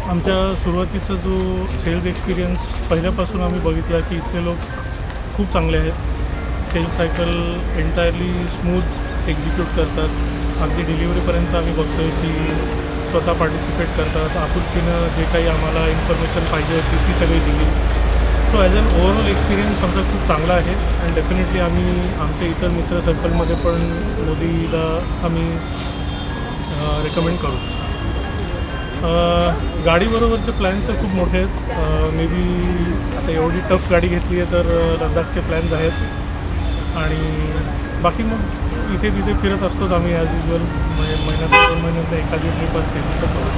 आमच्या सुरुवातीचा जो सेल्स एक्सपिरियन्स पहिल्यापासून आम्ही बघितला की इथले लोक खूप चांगले आहेत. Sales cycle entirely smooth execute करतात. अगदी डिलिव्हरीपर्यंत आम्ही बघतो आहे की स्वतः पार्टिसिपेट करतात. आपुलकीनं जे काही आम्हाला इन्फॉर्मेशन पाहिजे होती ती सगळी दिली. So as an overall experience आमचा खूप चांगला आहे अँड डेफिनेटली आम्ही आमच्या इतर मित्र सर्कलमध्ये पण मोदीला आम्ही रेकमेंड करूच. गाडीबरोबरचे प्लॅन्स तर खूप मोठे आहेत. मे बी आता एवढी टफ गाडी घेतली आहे तर लद्दाखचे प्लॅन्स आहेत आणि बाकी मग इथे तिथे फिरत असतोच आम्ही ॲज युजल. महिन्यात 2 महिन्यात एखादी ट्रिप असते तिथं करूच.